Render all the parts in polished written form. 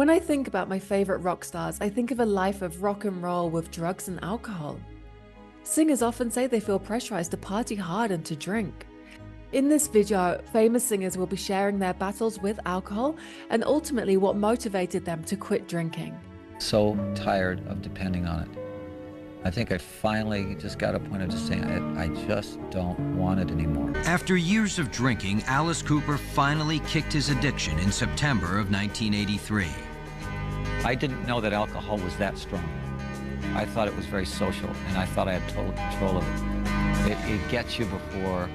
When I think about my favorite rock stars, I think of a life of rock and roll with drugs and alcohol. Singers often say they feel pressurized to party hard and to drink. In this video, famous singers will be sharing their battles with alcohol and ultimately what motivated them to quit drinking. So tired of depending on it. I think I finally just got a point of just saying, I just don't want it anymore. After years of drinking, Alice Cooper finally kicked his addiction in September of 1983. I didn't know that alcohol was that strong. I thought it was very social, and I thought I had total control of it. It gets you before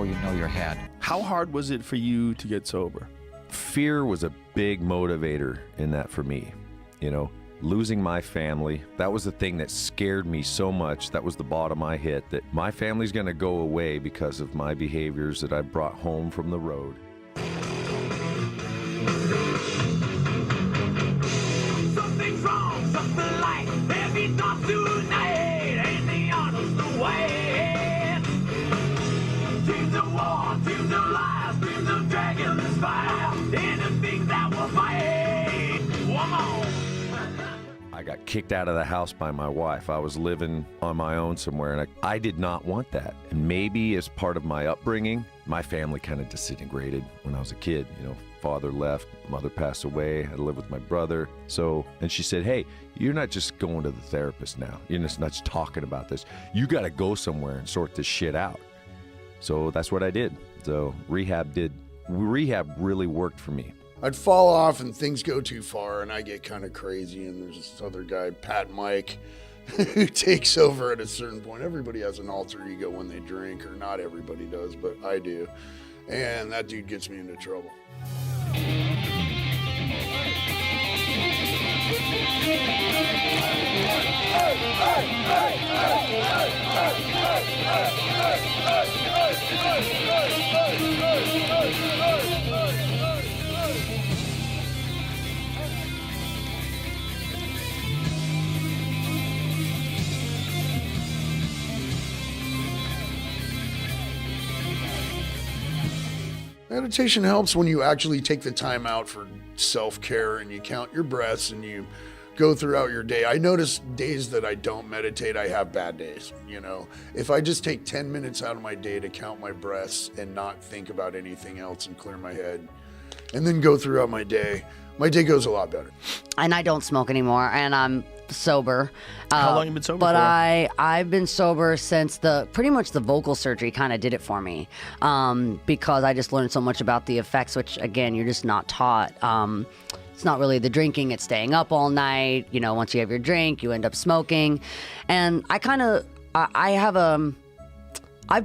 you know you're had. How hard was it for you to get sober? Fear was a big motivator in that for me. You know, losing my family, that was the thing that scared me so much. That was the bottom I hit, that my family's gonna go away because of my behaviors that I brought home from the road. Something's wrong, something like heavy thoughts tonight, ain't the honest way. Dreams of war, dreams of lies, dreams of dragons fire, anything that will fight. Woman. I got kicked out of the house by my wife. I was living on my own somewhere, and I did not want that. And maybe as part of my upbringing, my family kind of disintegrated when I was a kid. You know, father left, mother passed away, I had to live with my brother. And she said, hey, you're not just going to the therapist now. You're just not just talking about this. You got to go somewhere and sort this shit out. So that's what I did. So rehab really worked for me. I'd fall off and things go too far and I get kind of crazy, and there's this other guy, Pat Mike, who takes over at a certain point. Everybody has an alter ego when they drink, or not everybody does, but I do. And that dude gets me into trouble. Meditation helps when you actually take the time out for self-care and you count your breaths and you go throughout your day. I notice days that I don't meditate, I have bad days, you know. If I just take 10 minutes out of my day to count my breaths and not think about anything else and clear my head, and then go throughout my day goes a lot better. And I don't smoke anymore, and I'm sober. How long have you been sober but for? I've been sober since pretty much the vocal surgery kind of did it for me, because I just learned so much about the effects, which again, you're just not taught. It's not really the drinking, it's staying up all night. You know, once you have your drink, you end up smoking. And I've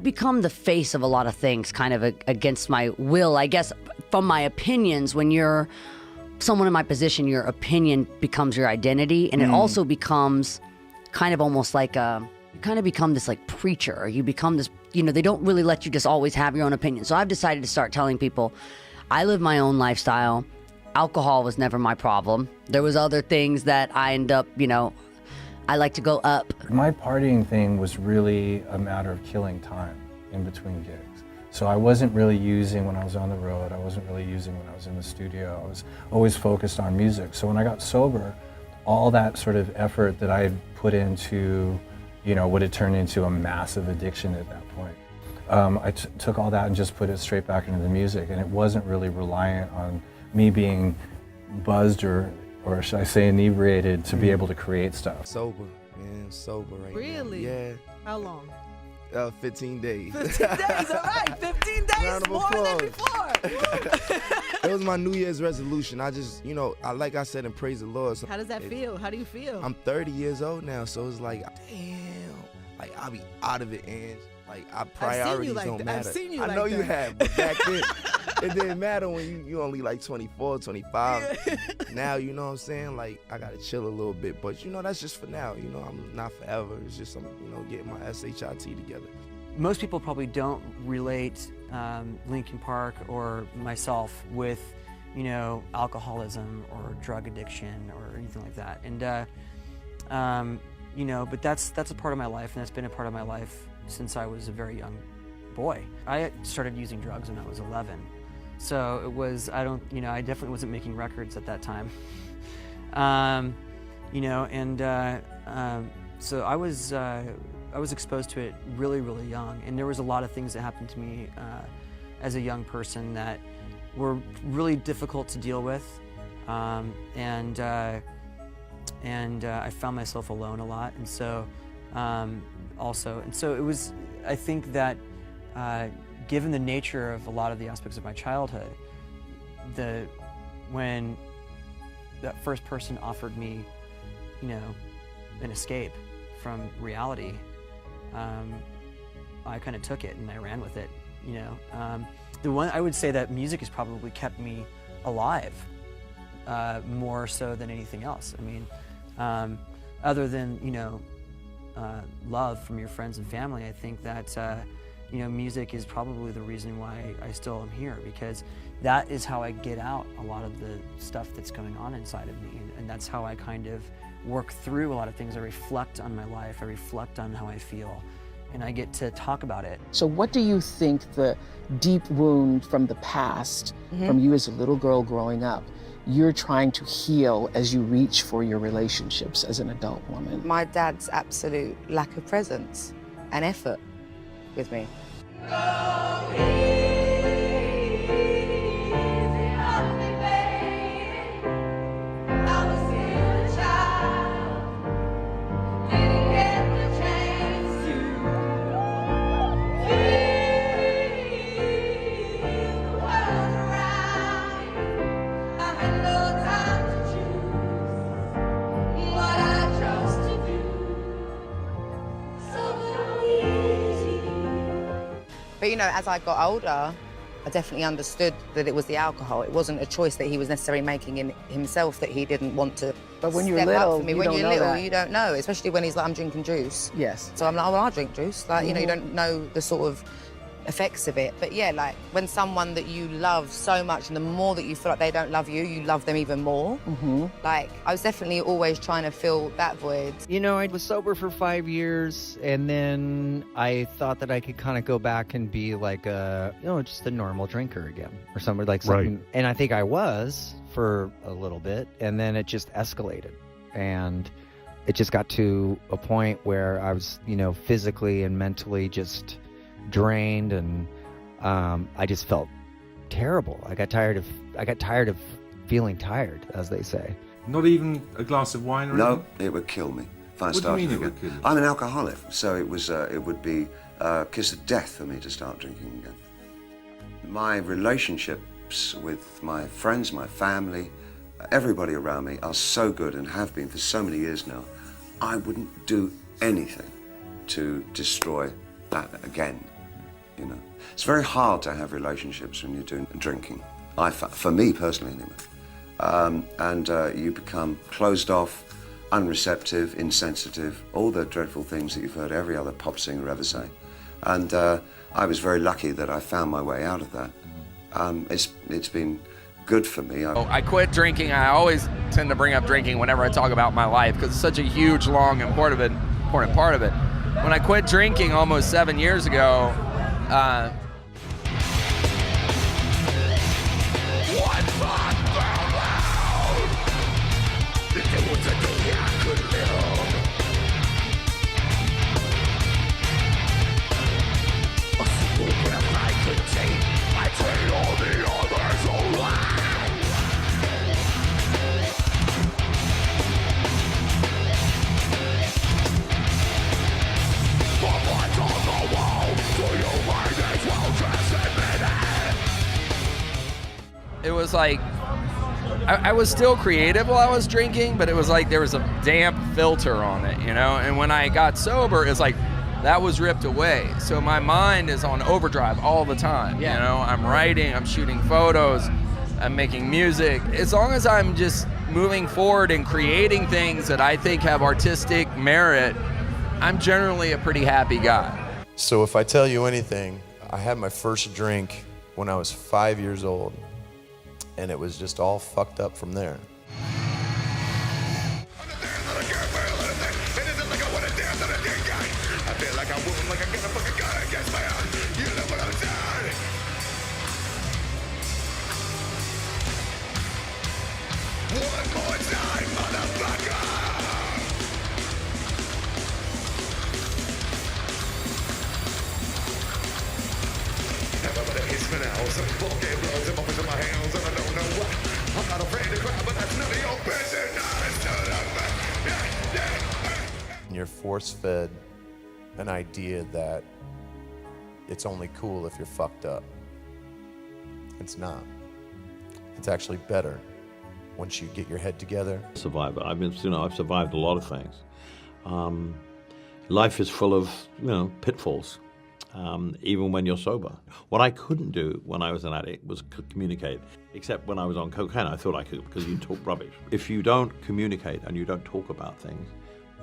become the face of a lot of things, kind of against my will, I guess, from my opinions. When you're someone in my position, your opinion becomes your identity, and it also becomes kind of almost like you kind of become this like preacher. You become this, you know, they don't really let you just always have your own opinion. So I've decided to start telling people I live my own lifestyle. Alcohol was never my problem. There was other things that I end up, you know, I like to go up. My partying thing was really a matter of killing time in between gigs. So I wasn't really using when I was on the road. I wasn't really using when I was in the studio. I was always focused on music. So when I got sober, all that sort of effort that I had put into, you know, would have turned into a massive addiction at that point. I took all that and just put it straight back into the music, and it wasn't really reliant on me being buzzed or should I say inebriated to be able to create stuff. Sober, man, sober right now. Really? Yeah. How long? 15 days. 15 days, all right. 15 days, Round of more than applause. before. It was my New Year's resolution. I just, you know, like I said, and praise the Lord. So How does that feel? How do you feel? I'm 30 years old now, so it's like, damn, like I'll be out of it, and like our priorities don't matter. I've seen you I like know that. you have, but back then, it didn't matter when you only like 24, 25. Now, you know what I'm saying? Like, I gotta chill a little bit, but you know, that's just for now. You know, I'm not forever. It's just, I'm, you know, getting my SHIT together. Most people probably don't relate Linkin Park or myself with, you know, alcoholism or drug addiction or anything like that. And, you know, but that's a part of my life, and that's been a part of my life since I was a very young boy. I started using drugs when I was 11. So it was, I definitely wasn't making records at that time. So I was exposed to it really, really young, and there was a lot of things that happened to me as a young person that were really difficult to deal with, and I found myself alone a lot, and so it was, I think that given the nature of a lot of the aspects of my childhood, when that first person offered me, an escape from reality, I kind of took it and I ran with it, The one, I would say that music has probably kept me alive, more so than anything else. I mean, other than, love from your friends and family, I think that, music is probably the reason why I still am here, because that is how I get out a lot of the stuff that's going on inside of me, and that's how I kind of work through a lot of things. I reflect on my life, I reflect on how I feel, and I get to talk about it. So what do you think the deep wound from the past, from you as a little girl growing up, you're trying to heal as you reach for your relationships as an adult woman? My dad's absolute lack of presence and effort with me. But as I got older, I definitely understood that it was the alcohol. It wasn't a choice that he was necessarily making in himself, that he didn't want to. But when you're step little, up for me. you When don't you're know little, that. you don't know, especially when he's like, I'm drinking juice. Yes. So I'm like, oh, well, I drink juice. Like, you don't know the sort of effects of it. But yeah, like when someone that you love so much, and the more that you feel like they don't love you, you love them even more. Like, I was definitely always trying to fill that void. I was sober for 5 years, and then I thought that I could kind of go back and be like just a normal drinker again, or something like something. Right. And I think I was for a little bit, and then it just escalated, and it just got to a point where I was, physically and mentally just drained, and I just felt terrible. I got tired of feeling tired, as they say. Not even a glass of wine or No, anything? it would kill me if I What do you started mean it again. would kill you? I'm an alcoholic, so it would be a kiss of death for me to start drinking again. My relationships with my friends, my family, everybody around me are so good and have been for so many years now. I wouldn't do anything to destroy that again. It's very hard to have relationships when you're doing drinking. For me personally, anyway. And you become closed off, unreceptive, insensitive, all the dreadful things that you've heard every other pop singer ever say. And I was very lucky that I found my way out of that. It's been good for me. I quit drinking. I always tend to bring up drinking whenever I talk about my life because it's such a huge, long, important part of it. When I quit drinking almost 7 years ago, it was like I was still creative while I was drinking, but it was like there was a damp filter on it, And when I got sober, it's like that was ripped away. So my mind is on overdrive all the time. I'm writing, I'm shooting photos, I'm making music. As long as I'm just moving forward and creating things that I think have artistic merit, I'm generally a pretty happy guy. So if I tell you anything, I had my first drink when I was 5 years old. And it was just all fucked up from there. You're force-fed an idea that it's only cool if you're fucked up. It's not. It's actually better once you get your head together. Survivor. I've survived a lot of things. Life is full of, pitfalls, even when you're sober. What I couldn't do when I was an addict was communicate, except when I was on cocaine. I thought I could because you talk rubbish. If you don't communicate and you don't talk about things,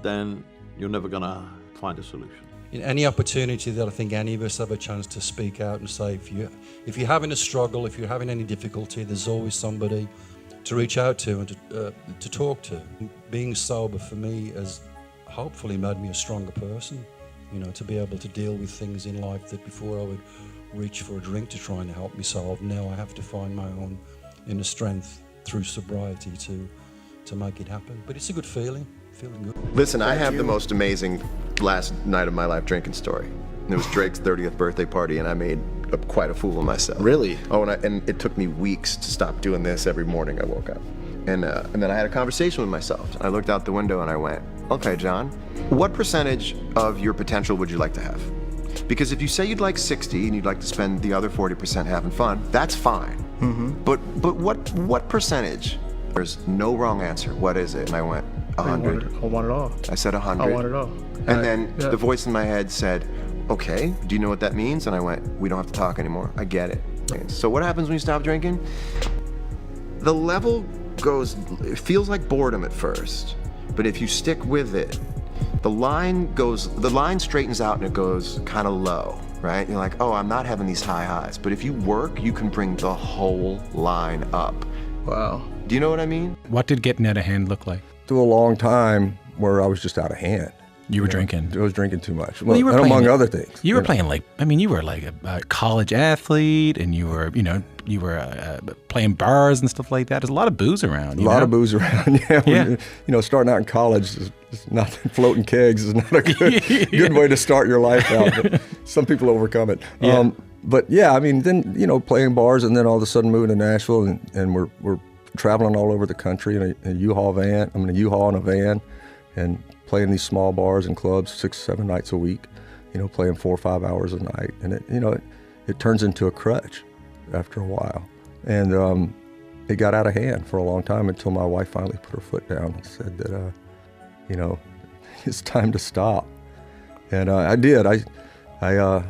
then you're never going to find a solution. In any opportunity that I think any of us have a chance to speak out and say, if you're having a struggle, if you're having any difficulty, there's always somebody to reach out to and to talk to. Being sober for me has hopefully made me a stronger person, to be able to deal with things in life that before I would reach for a drink to try and help me solve. Now I have to find my own inner strength through sobriety to make it happen. But it's a good feeling good. Listen, I have the most amazing last night of my life drinking story. It was Drake's 30th birthday party, and I made quite a fool of myself. Really? Oh, and it took me weeks to stop doing this every morning I woke up. And then I had a conversation with myself. I looked out the window and I went, okay, John, what percentage of your potential would you like to have? Because if you say you'd like 60 and you'd like to spend the other 40% having fun, that's fine. Mm-hmm. But what percentage? There's no wrong answer. What is it? And I went, 100. I want it all. I said 100. I want it all. And then the voice in my head said, okay, do you know what that means? And I went, we don't have to talk anymore. I get it. So what happens when you stop drinking? The level goes, it feels like boredom at first, but if you stick with it, the line straightens out and it goes kind of low, right? You're like, oh, I'm not having these high highs. But if you work, you can bring the whole line up. Wow. Do you know what I mean? What did getting out of hand look like? Through a long time where I was just out of hand. You were drinking? I was drinking too much. Well, you were and playing, among other things. You were playing you were like a college athlete, and you were playing bars and stuff like that. There's a lot of booze around. A lot of booze around, yeah. Starting out in college is not floating kegs is not a good way to start your life out. But some people overcome it. Yeah. But yeah, I mean, then playing bars, and then all of a sudden moving to Nashville, and we're traveling all over the country in a U-Haul van. I'm in a U-Haul in a van, and playing these small bars and clubs 6-7 nights a week, playing 4 or 5 hours a night. And it turns into a crutch after a while. And it got out of hand for a long time until my wife finally put her foot down and said that, it's time to stop. And I did. I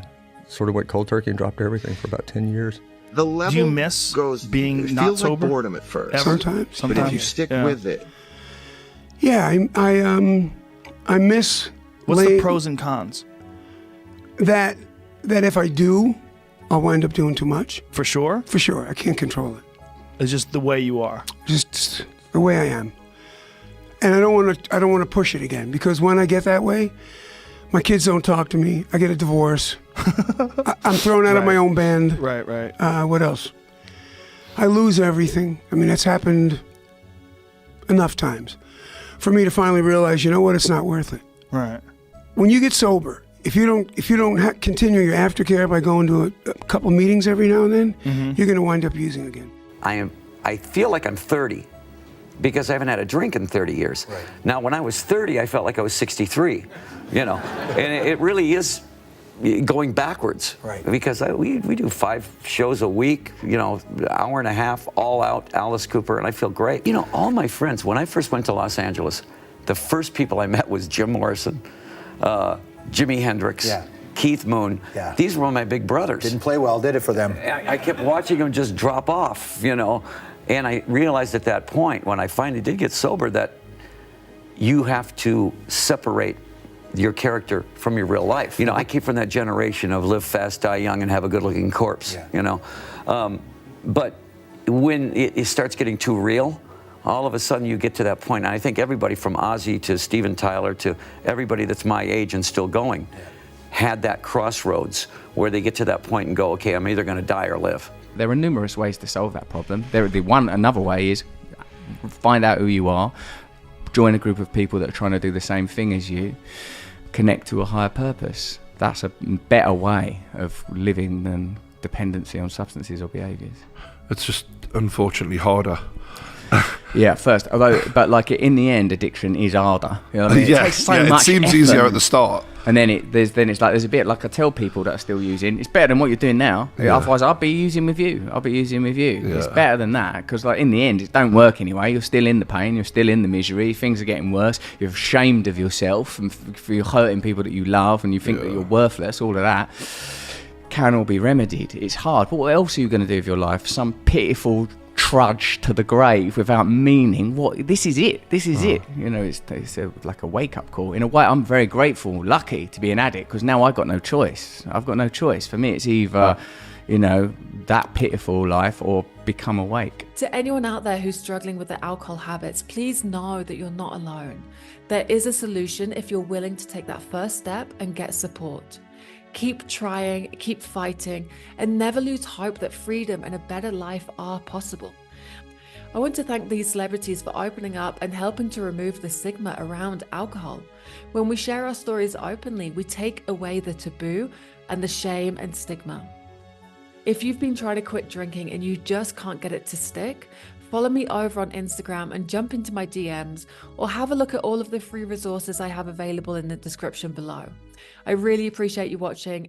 sort of went cold turkey and dropped everything for about 10 years. The level Do you miss being it not feels sober? like boredom at first. Ever? Sometimes. But if you stick with it. Yeah, I miss. What's the pros and cons? That if I do, I'll wind up doing too much. For sure? For sure. I can't control it. It's just the way you are. Just the way I am. And I don't want to push it again, because when I get that way, my kids don't talk to me. I get a divorce. I'm thrown out of my own band. Right. What else? I lose everything. I mean, that's happened enough times for me to finally realize, you know what? It's not worth it. Right. When you get sober, if you don't continue your aftercare by going to a couple meetings every now and then, you're going to wind up using again. I feel like I'm 30 because I haven't had a drink in 30 years. Right. Now, when I was 30, I felt like I was 63, and it really is going backwards. Right. Because we do 5 shows a week, hour and a half, all out, Alice Cooper, and I feel great. All my friends, when I first went to Los Angeles, the first people I met was Jim Morrison, Jimi Hendrix, Keith Moon. Yeah. These were my big brothers. Didn't play well, did it for them? I kept watching them just drop off, and I realized at that point, when I finally did get sober, that you have to separate your character from your real life. I came from that generation of live fast, die young, and have a good-looking corpse, But when it starts getting too real, all of a sudden you get to that point, and I think everybody from Ozzy to Steven Tyler to everybody that's my age and still going had that crossroads where they get to that point and go, okay, I'm either going to die or live. There are numerous ways to solve that problem. Another way is find out who you are, join a group of people that are trying to do the same thing as you, connect to a higher purpose. That's a better way of living than dependency on substances or behaviours. It's just unfortunately harder. Yeah, first, but like in the end, addiction is harder. You know what I mean? It takes so much it seems effort. easier at the start. And then there's a bit like I tell people that are still using, it's better than what you're doing now. Yeah. Otherwise, I'll be using with you. Yeah. It's better than that, because like in the end, it don't work anyway. You're still in the pain. You're still in the misery. Things are getting worse. You're ashamed of yourself, and you're hurting people that you love, and you think that you're worthless. All of that can all be remedied. It's hard. But what else are you going to do with your life? Some pitiful trudge to the grave without meaning. What? This is it. This is it. You know, it's like a wake-up call. In a way, I'm very grateful, lucky to be an addict, because now I've got no choice. I've got no choice. For me, it's either, you know, that pitiful life or become awake. To anyone out there who's struggling with their alcohol habits, please know that you're not alone. There is a solution if you're willing to take that first step and get support. Keep trying, keep fighting, and never lose hope that freedom and a better life are possible. I want to thank these celebrities for opening up and helping to remove the stigma around alcohol. When we share our stories openly, we take away the taboo and the shame and stigma. If you've been trying to quit drinking and you just can't get it to stick, follow me over on Instagram and jump into my DMs, or have a look at all of the free resources I have available in the description below. I really appreciate you watching.